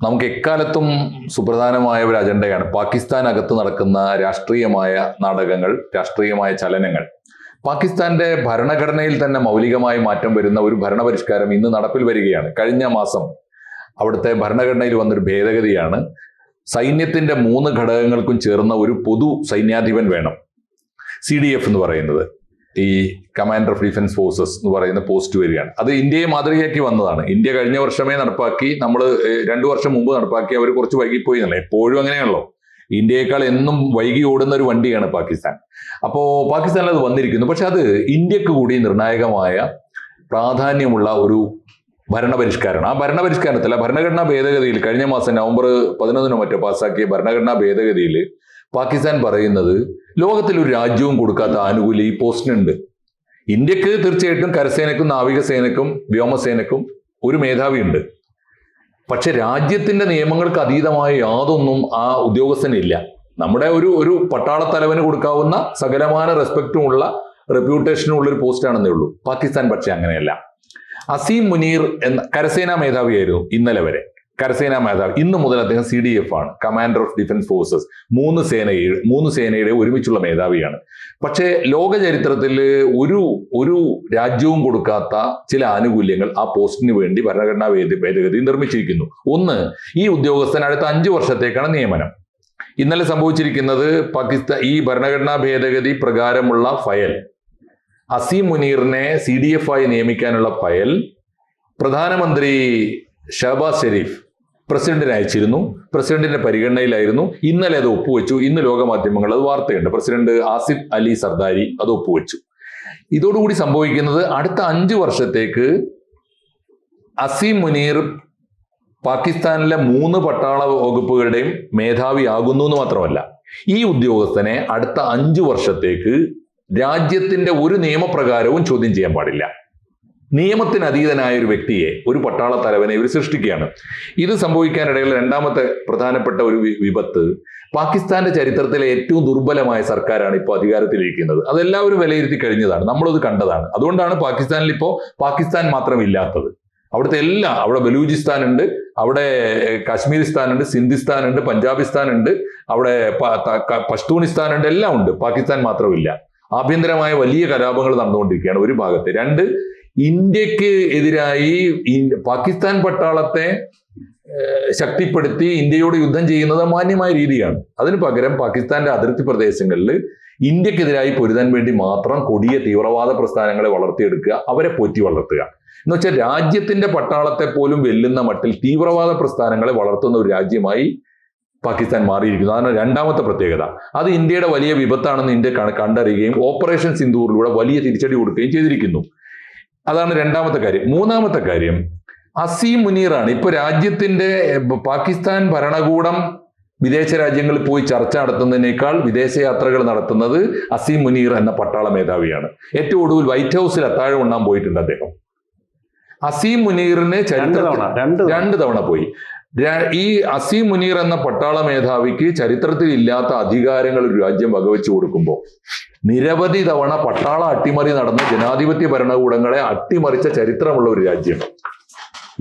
നമുക്ക് എക്കാലത്തും സുപ്രധാനമായ ഒരു അജണ്ടയാണ് പാകിസ്ഥാനകത്ത് നടക്കുന്ന രാഷ്ട്രീയമായ നാടകങ്ങൾ, രാഷ്ട്രീയമായ ചലനങ്ങൾ. പാകിസ്ഥാന്റെ ഭരണഘടനയിൽ തന്നെ മൗലികമായ മാറ്റം വരുന്ന ഒരു ഭരണപരിഷ്കാരം ഇന്ന് നടപ്പിൽ വരികയാണ്. കഴിഞ്ഞ മാസം അവിടുത്തെ ഭരണഘടനയിൽ വന്നൊരു ഭേദഗതിയാണ് സൈന്യത്തിന്റെ 3 ഘടകങ്ങൾക്കും ചേർന്ന ഒരു പൊതു സൈന്യാധിപൻ വേണം. CDF എന്ന് പറയുന്നത്, ഈ കമാൻഡർ ഓഫ് ഡിഫൻസ് ഫോഴ്സസ് എന്ന് പറയുന്ന പോസ്റ്റ് വരികയാണ്. അത് ഇന്ത്യയെ മാതൃകയാക്കി വന്നതാണ്. ഇന്ത്യ കഴിഞ്ഞ വർഷമേ നടപ്പാക്കി. നമ്മൾ 2 വർഷം മുമ്പ് നടപ്പാക്കി. അവർ കുറച്ച് വൈകിപ്പോയി എന്നല്ല, എപ്പോഴും അങ്ങനെയാണല്ലോ. ഇന്ത്യയേക്കാൾ എന്നും വൈകി ഓടുന്ന ഒരു വണ്ടിയാണ് പാകിസ്ഥാൻ. അപ്പോൾ പാകിസ്ഥാനിൽ അത് വന്നിരിക്കുന്നു. പക്ഷെ അത് ഇന്ത്യക്ക് കൂടി നിർണായകമായ പ്രാധാന്യമുള്ള ഒരു ഭരണപരിഷ്കാരമാണ്. ആ ഭരണപരിഷ്കാരത്തിൽ, ഭരണഘടനാ ഭേദഗതിയിൽ കഴിഞ്ഞ മാസം നവംബർ 11 മറ്റോ പാസ്സാക്കിയ ഭരണഘടനാ ഭേദഗതിയിൽ പാകിസ്ഥാൻ പറയുന്നത് ലോകത്തിൽ ഒരു രാജ്യവും കൊടുക്കാത്ത ആനുകൂല്യം ഈ പോസ്റ്റിനുണ്ട്. ഇന്ത്യക്ക് തീർച്ചയായിട്ടും കരസേനക്കും നാവികസേനക്കും വ്യോമസേനക്കും ഒരു മേധാവിയുണ്ട്. പക്ഷെ രാജ്യത്തിന്റെ നിയമങ്ങൾക്ക് അതീതമായ യാതൊന്നും ആ ഉദ്യോഗസ്ഥനില്ല. നമ്മുടെ ഒരു പട്ടാളത്തലവന് കൊടുക്കാവുന്ന സകലമാന റെസ്പെക്റ്റും ഉള്ള റെപ്യൂട്ടേഷനും ഉള്ള ഒരു പോസ്റ്റാണെന്നേ ഉള്ളൂ. പാകിസ്ഥാൻ പക്ഷെ അങ്ങനെയല്ല. അസീം മുനീർ എന്ന കരസേനാ മേധാവിയായിരുന്നു ഇന്നലെ വരെ. കരസേനാ മേധാവി. ഇന്ന് മുതൽ അദ്ദേഹം CDF ആണ്, കമാൻഡർ ഓഫ് ഡിഫൻസ് ഫോഴ്സസ്. 3 സേനയുടെ ഒരുമിച്ചുള്ള മേധാവിയാണ്. പക്ഷേ ലോക ചരിത്രത്തിൽ ഒരു രാജ്യവും കൊടുക്കാത്ത ചില ആനുകൂല്യങ്ങൾ ആ പോസ്റ്റിന് വേണ്ടി ഭരണഘടനാ ഭേദഗതി നിർമ്മിച്ചിരിക്കുന്നു. ഒന്ന്, ഈ ഉദ്യോഗസ്ഥൻ അടുത്ത 5 വർഷത്തേക്കാണ് നിയമനം. ഇന്നലെ സംഭവിച്ചിരിക്കുന്നത് ഈ ഭരണഘടനാ ഭേദഗതി പ്രകാരമുള്ള ഫയൽ, അസീം മുനീറിനെ CDF ആയി നിയമിക്കാനുള്ള ഫയൽ പ്രധാനമന്ത്രി ഷഹബാസ് ഷെരീഫ് പ്രസിഡന്റിന് അയച്ചിരുന്നു. പ്രസിഡന്റിന്റെ പരിഗണനയിലായിരുന്നു. ഇന്നലെ അത് ഒപ്പുവെച്ചു. ഇന്ന് ലോകമാധ്യമങ്ങൾ അത് വാർത്തയുണ്ട്. പ്രസിഡന്റ് ആസിഫ് അലി സർദാരി അത് ഒപ്പുവെച്ചു. ഇതോടുകൂടി സംഭവിക്കുന്നത് അടുത്ത 5 വർഷത്തേക്ക് അസീം മുനീർ പാകിസ്ഥാനിലെ 3 പട്ടാള വകുപ്പുകളുടെയും മേധാവിയാകുന്നു എന്ന് മാത്രമല്ല, ഈ ഉദ്യോഗസ്ഥനെ അടുത്ത 5 വർഷത്തേക്ക് രാജ്യത്തിന്റെ ഒരു നിയമപ്രകാരവും ചോദ്യം ചെയ്യാൻ പാടില്ല. നിയമത്തിന് അതീതനായ ഒരു വ്യക്തിയെ, ഒരു പട്ടാള തലവനെ ഇവർ സൃഷ്ടിക്കുകയാണ്. ഇത് സംഭവിക്കാനിടയുള്ള രണ്ടാമത്തെ പ്രധാനപ്പെട്ട ഒരു വിപത്ത്, പാകിസ്ഥാന്റെ ചരിത്രത്തിലെ ഏറ്റവും ദുർബലമായ സർക്കാരാണ് ഇപ്പോൾ അധികാരത്തിലിരിക്കുന്നത്. അതെല്ലാവരും വിലയിരുത്തി കഴിഞ്ഞതാണ്, നമ്മളത് കണ്ടതാണ്. അതുകൊണ്ടാണ് പാകിസ്ഥാനിൽ ഇപ്പോൾ പാകിസ്ഥാൻ മാത്രം ഇല്ലാത്തത്. അവിടെ ബലൂചിസ്ഥാൻ ഉണ്ട്, അവിടെ കാശ്മീരിസ്ഥാൻ ഉണ്ട്, സിന്ധിസ്ഥാൻ ഉണ്ട്, പഞ്ചാബിസ്ഥാൻ ഉണ്ട്, അവിടെ പഷ്തൂണിസ്ഥാൻ ഉണ്ട്, എല്ലാം ഉണ്ട്. പാകിസ്ഥാൻ മാത്രമില്ല. ആഭ്യന്തരമായ വലിയ കലാപങ്ങൾ നടന്നുകൊണ്ടിരിക്കുകയാണ് ഒരു ഭാഗത്ത്. 2, ഇന്ത്യക്ക് എതിരായി പാകിസ്ഥാൻ പട്ടാളത്തെ ശക്തിപ്പെടുത്തി ഇന്ത്യയോട് യുദ്ധം ചെയ്യുന്നത് മാന്യമായ രീതിയാണ്. അതിന് പകരം പാകിസ്ഥാന്റെ അതിർത്തി പ്രദേശങ്ങളിൽ ഇന്ത്യക്കെതിരായി പൊരുതാൻ വേണ്ടി മാത്രം കൊടിയ തീവ്രവാദ പ്രസ്ഥാനങ്ങളെ വളർത്തിയെടുക്കുക, അവരെ പോറ്റി വളർത്തുക. എന്ന് വെച്ചാൽ രാജ്യത്തിന്റെ പട്ടാളത്തെ പോലും വെല്ലുന്ന മട്ടിൽ തീവ്രവാദ പ്രസ്ഥാനങ്ങളെ വളർത്തുന്ന ഒരു രാജ്യമായി പാകിസ്ഥാൻ മാറിയിരിക്കുന്നു. അതാണ് രണ്ടാമത്തെ പ്രത്യേകത. അത് ഇന്ത്യയുടെ വലിയ വിപത്താണെന്ന് ഇന്ത്യ കണ്ടറിയുകയും ഓപ്പറേഷൻ സിന്ദൂറിലൂടെ വലിയ തിരിച്ചടി കൊടുക്കുകയും ചെയ്തിരിക്കുന്നു. അതാണ് രണ്ടാമത്തെ കാര്യം. മൂന്നാമത്തെ കാര്യം, അസീം മുനീറാണ് ഇപ്പൊ രാജ്യത്തിന്റെ പാകിസ്ഥാൻ ഭരണകൂടം വിദേശ രാജ്യങ്ങളിൽ പോയി ചർച്ച നടത്തുന്നതിനേക്കാൾ വിദേശയാത്രകൾ നടത്തുന്നത് അസീം മുനീർ എന്ന പട്ടാള മേധാവിയാണ്. ഏറ്റവും ഒടുവിൽ വൈറ്റ് ഹൗസിൽ അത്താഴം ഉണ്ണാൻ പോയിട്ടുണ്ട് അദ്ദേഹം. അസീം മുനീറിനെ ചരിത്രത്തിൽ 2 തവണ പോയി. ഈ അസീം മുനീർ എന്ന പട്ടാള മേധാവിക്ക് ചരിത്രത്തിൽ ഇല്ലാത്ത അധികാരങ്ങൾ ഒരു രാജ്യം വകവെച്ചു കൊടുക്കുമ്പോൾ, നിരവധി തവണ പട്ടാള അട്ടിമറി നടന്ന ജനാധിപത്യ ഭരണകൂടങ്ങളെ അട്ടിമറിച്ച ചരിത്രമുള്ള ഒരു രാജ്യം,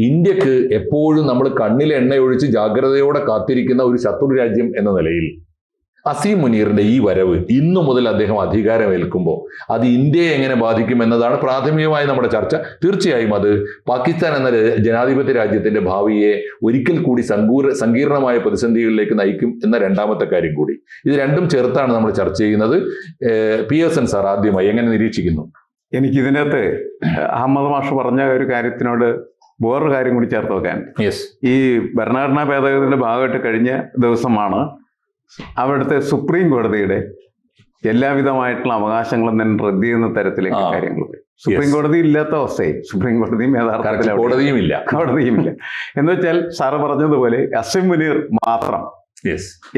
ഇന്ത്യക്ക് എപ്പോഴും നമ്മൾ കണ്ണിൽ എണ്ണയൊഴിച്ച് ജാഗ്രതയോടെ കാത്തിരിക്കുന്ന ഒരു ശത്രു രാജ്യം എന്ന നിലയിൽ അസീം മുനീറിന്റെ ഈ വരവ്, ഇന്നു മുതൽ അദ്ദേഹം അധികാരമേൽക്കുമ്പോൾ അത് ഇന്ത്യയെ എങ്ങനെ ബാധിക്കും എന്നതാണ് പ്രാഥമികമായി നമ്മുടെ ചർച്ച. തീർച്ചയായും അത് പാകിസ്ഥാൻ എന്ന ജനാധിപത്യ രാജ്യത്തിന്റെ ഭാവിയെ ഒരിക്കൽ കൂടി സങ്കീർണമായ പ്രതിസന്ധികളിലേക്ക് നയിക്കും എന്ന രണ്ടാമത്തെ കാര്യം കൂടി. ഇത് രണ്ടും ചേർത്താണ് നമ്മൾ ചർച്ച ചെയ്യുന്നത്. പിയേഴ്സൺ സാർ ആദ്യമായി എങ്ങനെ നിരീക്ഷിക്കുന്നു? എനിക്കിതിനകത്ത് അഹമ്മദ് മാഷ് പറഞ്ഞ ഒരു കാര്യത്തിനോട് വേറൊരു കാര്യം കൂടി ചേർത്ത് വെക്കാൻ. ഈ ഭരണഘടനാ ഭേദഗതിയുടെ ഭാഗമായിട്ട് കഴിഞ്ഞ ദിവസമാണ് അവിടുത്തെ സുപ്രീം കോടതിയുടെ എല്ലാവിധമായിട്ടുള്ള അവകാശങ്ങളും തന്നെ റദ്ദ് ചെയ്യുന്ന തരത്തിലേക്ക് കാര്യങ്ങൾ. സുപ്രീം കോടതി ഇല്ലാത്ത അവസ്ഥയായി. സുപ്രീം കോടതിയും യഥാർത്ഥത്തിൽ കോടതിയുമില്ല എന്ന് വെച്ചാൽ സാറ് പറഞ്ഞതുപോലെ അസീം മുനീർ മാത്രം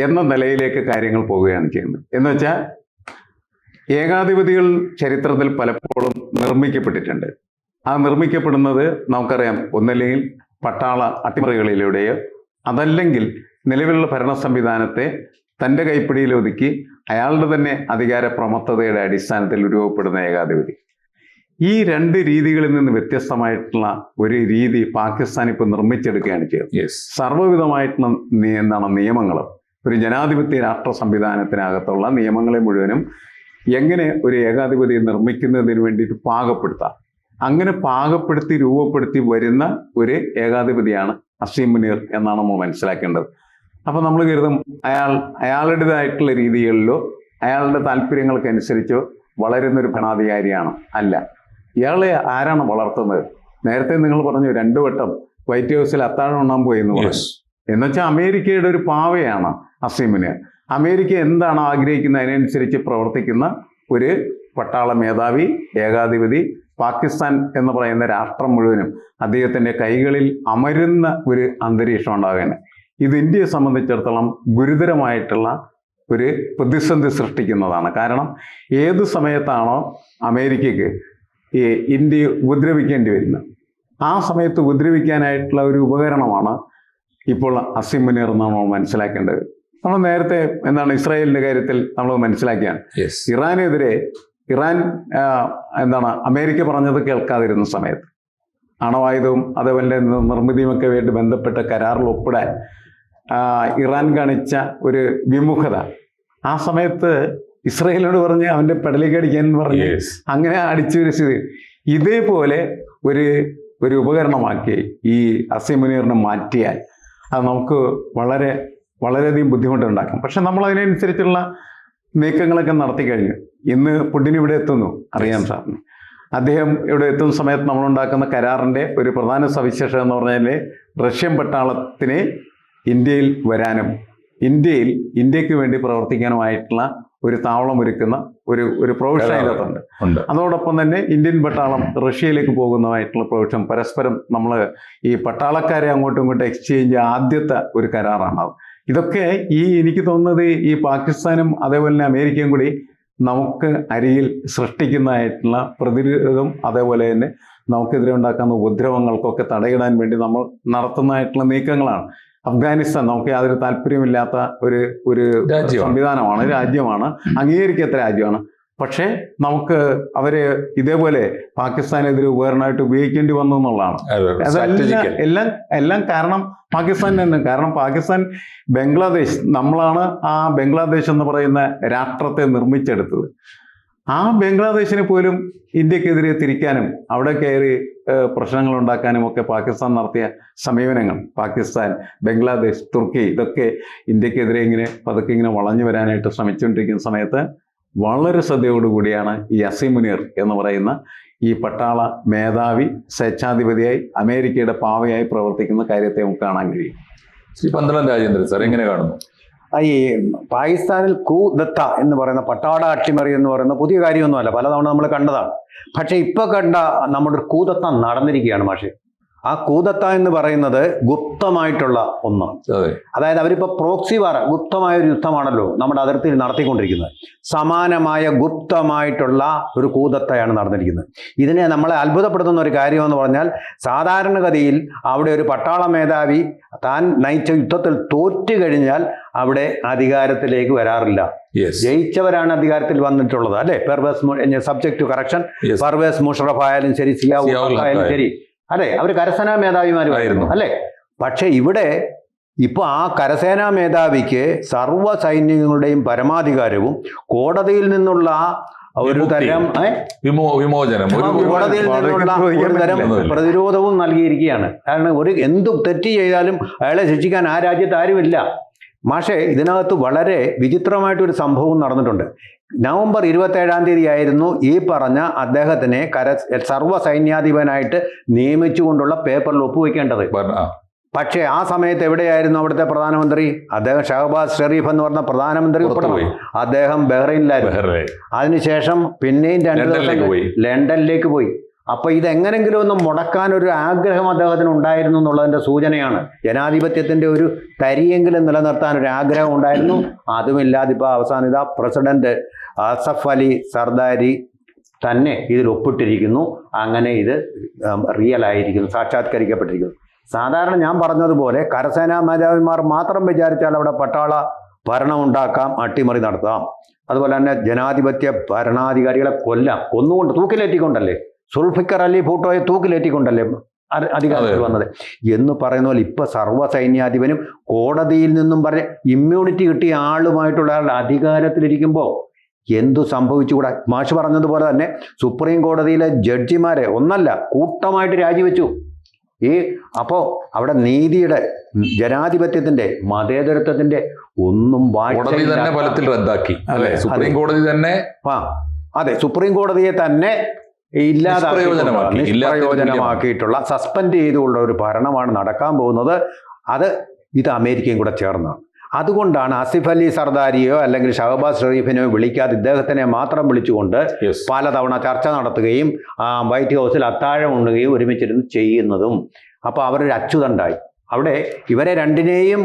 എന്ന നിലയിലേക്ക് കാര്യങ്ങൾ പോവുകയാണ് ചെയ്യുന്നത്. എന്ന് വെച്ചാൽ ഏകാധിപതികൾ ചരിത്രത്തിൽ പലപ്പോഴും നിർമ്മിക്കപ്പെട്ടിട്ടുണ്ട്. ആ നിർമ്മിക്കപ്പെടുന്നത് നമുക്കറിയാം, ഒന്നല്ലെങ്കിൽ പട്ടാള അട്ടിമറികളിലൂടെയോ അതല്ലെങ്കിൽ നിലവിലുള്ള ഭരണ സംവിധാനത്തെ തൻ്റെ കൈപ്പിടിയിൽ ഒതുക്കി അയാളുടെ തന്നെ അധികാര പ്രമത്തതയുടെ അടിസ്ഥാനത്തിൽ രൂപപ്പെടുന്ന ഏകാധിപതി. ഈ രണ്ട് രീതികളിൽ നിന്ന് വ്യത്യസ്തമായിട്ടുള്ള ഒരു രീതി പാകിസ്ഥാൻ ഇപ്പോൾ നിർമ്മിച്ചെടുക്കുകയാണ് ചെയ്തത്. സർവ്വവിധമായിട്ടുള്ള നിയമങ്ങളും ഒരു ജനാധിപത്യ രാഷ്ട്ര സംവിധാനത്തിനകത്തുള്ള നിയമങ്ങളെ മുഴുവനും എങ്ങനെ ഒരു ഏകാധിപതി നിർമ്മിക്കുന്നതിന് വേണ്ടിയിട്ട് പാകപ്പെടുത്താം, അങ്ങനെ പാകപ്പെടുത്തി രൂപപ്പെടുത്തി വരുന്ന ഒരു ഏകാധിപതിയാണ് അസീം മുനീർ എന്നാണ് നമ്മൾ മനസ്സിലാക്കേണ്ടത്. അപ്പോൾ നമ്മൾ കരുതും അയാളുടേതായിട്ടുള്ള രീതികളിലോ അയാളുടെ താല്പര്യങ്ങൾക്കനുസരിച്ചോ വളരുന്നൊരു ഭരണാധികാരിയാണ്. അല്ല, ഇയാളെ ആരാണ് വളർത്തുന്നത്? നേരത്തെ നിങ്ങൾ പറഞ്ഞു 2 വട്ടം വൈറ്റ് ഹൗസിൽ അത്താഴം ഉണ്ണാൻ പോയി എന്ന് പറഞ്ഞു. എന്നുവെച്ചാൽ അമേരിക്കയുടെ ഒരു പാവയാണ് അസീം മുനീർ. അമേരിക്ക എന്താണോ ആഗ്രഹിക്കുന്നത് അതിനനുസരിച്ച് പ്രവർത്തിക്കുന്ന ഒരു പട്ടാള മേധാവി, ഏകാധിപതി. പാകിസ്ഥാൻ എന്ന് പറയുന്ന രാഷ്ട്രം മുഴുവനും അദ്ദേഹത്തിൻ്റെ കൈകളിൽ അമരുന്ന ഒരു അന്തരീക്ഷം ഉണ്ടാകുകയാണ്. ഇത് ഇന്ത്യയെ സംബന്ധിച്ചിടത്തോളം ഗുരുതരമായിട്ടുള്ള ഒരു പ്രതിസന്ധി സൃഷ്ടിക്കുന്നതാണ്. കാരണം ഏത് സമയത്താണോ അമേരിക്കയ്ക്ക് ഈ ഇന്ത്യയെ ഉപദ്രവിക്കേണ്ടി വരുന്നത്, ആ സമയത്ത് ഉപദ്രവിക്കാനായിട്ടുള്ള ഒരു ഉപകരണമാണ് ഇപ്പോൾ അസീം മുനീർ എന്നാണ് നമ്മൾ മനസ്സിലാക്കേണ്ടത്. നമ്മൾ നേരത്തെ ഇസ്രായേലിൻ്റെ കാര്യത്തിൽ നമ്മൾ മനസ്സിലാക്കിയാണ്. ഇറാൻ അമേരിക്ക പറഞ്ഞത് കേൾക്കാതിരുന്ന സമയത്ത് അണവായുധവും അതേപോലെ നിർമ്മിതിയുമൊക്കെ വേണ്ടി ബന്ധപ്പെട്ട കരാറിൽ ഒപ്പിടാൻ ഇറാൻ കാണിച്ച ഒരു വിമുഖത, ആ സമയത്ത് ഇസ്രായേലിനോട് പറഞ്ഞ് അവൻ്റെ പെടലേക്ക് അടിക്കാൻ പറഞ്ഞ് അങ്ങനെ അടിച്ചൊരു സ്ഥിതി. ഇതേപോലെ ഒരു ഉപകരണമാക്കി ഈ അസീം മുനീറിനെ മാറ്റിയാൽ അത് നമുക്ക് വളരെയധികം ബുദ്ധിമുട്ടുണ്ടാക്കും. പക്ഷെ നമ്മൾ അതിനനുസരിച്ചുള്ള നീക്കങ്ങളൊക്കെ നടത്തി കഴിഞ്ഞു. ഇന്ന് പുടിൻ ഇവിടെ എത്തുന്നു, അറിയാം സാറിന്. അദ്ദേഹം ഇവിടെ എത്തുന്ന സമയത്ത് നമ്മളുണ്ടാക്കുന്ന കരാറിൻ്റെ ഒരു പ്രധാന സവിശേഷത എന്ന് പറഞ്ഞാൽ റഷ്യൻ പട്ടാളത്തിന് ഇന്ത്യയിൽ വരാനും ഇന്ത്യക്ക് വേണ്ടി പ്രവർത്തിക്കാനുമായിട്ടുള്ള ഒരു താവളം ഒരുക്കുന്ന ഒരു പ്രൊവിഷൻ അതിനകത്തുണ്ട്. അതോടൊപ്പം തന്നെ ഇന്ത്യൻ പട്ടാളം റഷ്യയിലേക്ക് പോകുന്നതായിട്ടുള്ള പ്രൊവിഷൻ, പരസ്പരം നമ്മൾ ഈ പട്ടാളക്കാരെ അങ്ങോട്ടും ഇങ്ങോട്ടും എക്സ്ചേഞ്ച് ആദ്യത്തെ ഒരു കരാറാണത്. ഇതൊക്കെ എനിക്ക് തോന്നുന്നത് ഈ പാകിസ്ഥാനും അതേപോലെ തന്നെ അമേരിക്കയും കൂടി നമുക്ക് അരികിൽ സൃഷ്ടിക്കുന്നതായിട്ടുള്ള പ്രതിരോധം, അതേപോലെ തന്നെ നമുക്കെതിരെ ഉണ്ടാക്കുന്ന ഉപദ്രവങ്ങൾക്കൊക്കെ തടയിടാൻ വേണ്ടി നമ്മൾ നടത്തുന്നതായിട്ടുള്ള നീക്കങ്ങളാണ്. അഫ്ഗാനിസ്ഥാൻ നമുക്ക് യാതൊരു താല്പര്യമില്ലാത്ത ഒരു സംവിധാനമാണ്, രാജ്യമാണ്, അംഗീകരിക്കാത്ത രാജ്യമാണ്. പക്ഷേ നമുക്ക് അവരെ ഇതേപോലെ പാകിസ്ഥാനെതിരെ ഉപകരണമായിട്ട് ഉപയോഗിക്കേണ്ടി വന്നു എന്നുള്ളതാണ്. എല്ലാം കാരണം പാകിസ്ഥാൻ തന്നെ. കാരണം പാകിസ്ഥാൻ ബംഗ്ലാദേശ്, നമ്മളാണ് ആ ബംഗ്ലാദേശ് എന്ന് പറയുന്ന രാഷ്ട്രത്തെ നിർമ്മിച്ചെടുത്തത്. ആ ബംഗ്ലാദേശിനെ പോലും ഇന്ത്യക്കെതിരെ തിരിക്കാനും അവിടെ കയറി പ്രശ്നങ്ങൾ ഉണ്ടാക്കാനും ഒക്കെ പാകിസ്ഥാൻ നടത്തിയ സമീപനങ്ങൾ, പാകിസ്ഥാൻ, ബംഗ്ലാദേശ്, തുർക്കി, ഇതൊക്കെ ഇന്ത്യക്കെതിരെ പതുക്കെ ഇങ്ങനെ വളഞ്ഞു വരാനായിട്ട് ശ്രമിച്ചുകൊണ്ടിരിക്കുന്ന സമയത്ത് വളരെ ശ്രദ്ധയോടുകൂടിയാണ് ഈ അസീം മുനീർ എന്ന് പറയുന്ന ഈ പട്ടാള മേധാവി സ്വേച്ഛാധിപതിയായി അമേരിക്കയുടെ പാവയായി പ്രവർത്തിക്കുന്ന കാര്യത്തെ നമുക്ക് കാണാൻ കഴിയും. ശ്രീ പന്തളം രാജേന്ദ്രൻ സാർ എങ്ങനെ കാണുന്നു? ഈ പാകിസ്ഥാനിൽ കൂദത്ത എന്ന് പറയുന്ന പട്ടാള അട്ടിമറി എന്ന് പറയുന്ന പുതിയ കാര്യമൊന്നുമല്ല, പലതവണ നമ്മൾ കണ്ടതാണ്. പക്ഷെ ഇപ്പൊ കണ്ട നമ്മുടെ ഒരു കൂദത്ത നടന്നിരിക്കുകയാണ്. പക്ഷേ ആ കൂദത്ത എന്ന് പറയുന്നത് ഗുപ്തമായിട്ടുള്ള ഒന്ന്. അതായത് അവരിപ്പോൾ പ്രോക്സി വാർ, ഗുപ്തമായ ഒരു യുദ്ധമാണല്ലോ നമ്മുടെ അതിർത്തിയിൽ നടത്തിക്കൊണ്ടിരിക്കുന്നത്. സമാനമായ ഗുപ്തമായിട്ടുള്ള ഒരു കൂദത്തയാണ് നടന്നിരിക്കുന്നത്. ഇതിനെ നമ്മളെ അത്ഭുതപ്പെടുത്തുന്ന ഒരു കാര്യമെന്ന് പറഞ്ഞാൽ, സാധാരണഗതിയിൽ അവിടെ ഒരു പട്ടാള മേധാവി താൻ നയിച്ച യുദ്ധത്തിൽ തോറ്റു കഴിഞ്ഞാൽ അവിടെ അധികാരത്തിലേക്ക് വരാറില്ല. ജയിച്ചവരാണ് അധികാരത്തിൽ വന്നിട്ടുള്ളത്, അല്ലെ? Subject to correction, Parvez Musharraf ആയാലും ശരി, സിയാവുൾ ആയാലും ശരി, അല്ലെ? അവർ കരസേനാ മേധാവിമാരുമായിരുന്നു, അല്ലെ? പക്ഷെ ഇവിടെ ഇപ്പോൾ ആ കരസേനാ മേധാവിക്ക് സർവ്വ സൈന്യങ്ങളുടെയും പരമാധികാരവും കോടതിയിൽ നിന്നുള്ള ഒരു തരം കോടതിയിൽ നിന്നുള്ള ഒരു തരം പ്രതിരോധവും നൽകിയിരിക്കുകയാണ്. കാരണം എന്തും തെറ്റ് ചെയ്താലും അയാളെ ശിക്ഷിക്കാൻ ആ രാജ്യത്ത് ആരുമില്ല. പക്ഷേ ഇതിനകത്ത് വളരെ വിചിത്രമായിട്ടൊരു സംഭവം നടന്നിട്ടുണ്ട്. നവംബർ 27-ാം തീയതി ആയിരുന്നു ഈ പറഞ്ഞ അദ്ദേഹത്തിനെ സർവ്വ സൈന്യാധിപനായിട്ട് നിയമിച്ചുകൊണ്ടുള്ള പേപ്പറിൽ ഒപ്പുവെക്കേണ്ടത്. പക്ഷേ ആ സമയത്ത് എവിടെയായിരുന്നു അവിടുത്തെ പ്രധാനമന്ത്രി? അദ്ദേഹം ഷഹബാസ് ഷെരീഫ് എന്ന് പറഞ്ഞ പ്രധാനമന്ത്രി ഉൾപ്പെടെ അദ്ദേഹം ബഹ്റൈനിലായിരുന്നു. അതിനുശേഷം പിന്നെയും 2 ദിവസം ലണ്ടനിലേക്ക് പോയി. അപ്പൊ ഇതെങ്ങനെങ്കിലും ഒന്ന് മുടക്കാൻ ഒരു ആഗ്രഹം അദ്ദേഹത്തിന് ഉണ്ടായിരുന്നു എന്നുള്ളതിന്റെ സൂചനയാണ്. ജനാധിപത്യത്തിന്റെ ഒരു തരിയെങ്കിലും നിലനിർത്താൻ ഒരു ആഗ്രഹം ഉണ്ടായിരുന്നു. അതുമില്ലാതെ ഇപ്പോൾ അവസാനം ഇതാ പ്രസിഡന്റ് അസഫ് അലി സർദാരി തന്നെ ഇതിൽ ഒപ്പിട്ടിരിക്കുന്നു. അങ്ങനെ ഇത് റിയൽ ആയിരിക്കുന്നു, സാക്ഷാത്കരിക്കപ്പെട്ടിരിക്കുന്നു. സാധാരണ ഞാൻ പറഞ്ഞതുപോലെ കരസേനാ മേധാവിമാർ മാത്രം വിചാരിച്ചാൽ അവിടെ പട്ടാള ഭരണം ഉണ്ടാക്കാം, അട്ടിമറി നടത്താം. അതുപോലെ തന്നെ ജനാധിപത്യ ഭരണാധികാരികളെ കൊന്നുകൊണ്ട് തൂക്കിലേറ്റിക്കൊണ്ടല്ലേ സുൽഫിക്കർ അലി ഭൂട്ടോയെ തൂക്കിലേറ്റിക്കൊണ്ടല്ലേ അധികാരത്തിൽ വന്നത് എന്ന് പറയുന്ന പോലെ ഇപ്പൊ സർവ്വസൈന്യാധിപനും കോടതിയിൽ നിന്നും പറഞ്ഞ ഇമ്മ്യൂണിറ്റി കിട്ടിയ ആളുമായിട്ടുള്ള ആളുടെ അധികാരത്തിലിരിക്കുമ്പോൾ എന്തു സംഭവിച്ചുകൂടാ? മാഷ് പറഞ്ഞതുപോലെ തന്നെ സുപ്രീം കോടതിയിലെ ജഡ്ജിമാരെ ഒന്നല്ല കൂട്ടമായിട്ട് രാജിവെച്ചു. അപ്പോ അവിടെ നീതിയുടെ, ജനാധിപത്യത്തിന്റെ, മതേതരത്വത്തിന്റെ ഒന്നും ഫലത്തിൽ റദ്ദാക്കി. സുപ്രീം കോടതി തന്നെ അതെ, സുപ്രീം കോടതിയെ തന്നെ നിഷ്പ്രയോജനമാക്കിയിട്ടുള്ള, സസ്പെൻഡ് ചെയ്തുള്ള ഒരു ഭരണമാണ് നടക്കാൻ പോകുന്നത്. ഇത് അമേരിക്കയും കൂടെ ചേർന്നാണ്. അതുകൊണ്ടാണ് ആസിഫ് അലി സർദാരിയോ അല്ലെങ്കിൽ ഷഹബാസ് ഷെറീഫിനെയോ വിളിക്കാതെ ഇദ്ദേഹത്തിനെ മാത്രം വിളിച്ചുകൊണ്ട് പലതവണ ചർച്ച നടത്തുകയും വൈറ്റ് ഹൗസിൽ അത്താഴം ഉണ്ണുകയും ഒരുമിച്ചിരുന്ന് ചെയ്യുന്നതും. അപ്പോൾ അവരൊരു അച്ചുതണ്ടായി. അവിടെ ഇവരെ രണ്ടിനെയും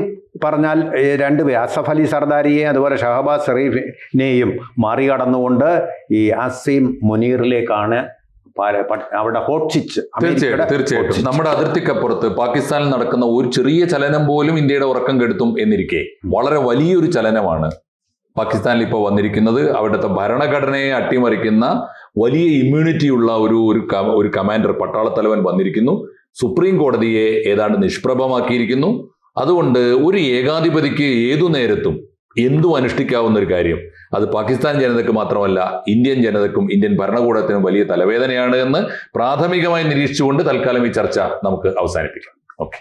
പറഞ്ഞാൽ രണ്ടുപേർ, ആസിഫ് അലി സർദാരിയെ അതുപോലെ ഷഹബാസ് ഷെറീഫിനെയും മറികടന്നുകൊണ്ട് ഈ അസീം മുനീറിലേക്കാണ് അവിടെ തീർച്ചയായിട്ടും നമ്മുടെ അതിർത്തിക്കപ്പുറത്ത് പാകിസ്ഥാനിൽ നടക്കുന്ന ഒരു ചെറിയ ചലനം പോലും ഇന്ത്യയുടെ ഉറക്കം കെടുത്തും എന്നിരിക്കെ വളരെ വലിയൊരു ചലനമാണ് പാകിസ്ഥാനിൽ ഇപ്പോൾ വന്നിരിക്കുന്നത്. അവിടുത്തെ ഭരണഘടനയെ അട്ടിമറിക്കുന്ന വലിയ ഇമ്മ്യൂണിറ്റി ഉള്ള ഒരു കമാൻഡർ, പട്ടാളത്തലവൻ വന്നിരിക്കുന്നു. സുപ്രീം കോടതിയെ ഏതാണ്ട് നിഷ്പ്രഭമാക്കിയിരിക്കുന്നു. അതുകൊണ്ട് ഒരു ഏകാധിപതിക്ക് ഏതു നേരത്തും എന്തും അനുഷ്ഠിക്കാവുന്ന ഒരു കാര്യം, അത് പാകിസ്ഥാൻ ജനതയ്ക്ക് മാത്രമല്ല ഇന്ത്യൻ ജനതയ്ക്കും ഇന്ത്യൻ ഭരണകൂടത്തിനും വലിയ തലവേദനയാണ് എന്ന് പ്രാഥമികമായി നിരീക്ഷിച്ചുകൊണ്ട് തൽക്കാലം ഈ ചർച്ച നമുക്ക് അവസാനിപ്പിക്കാം. ഓക്കെ.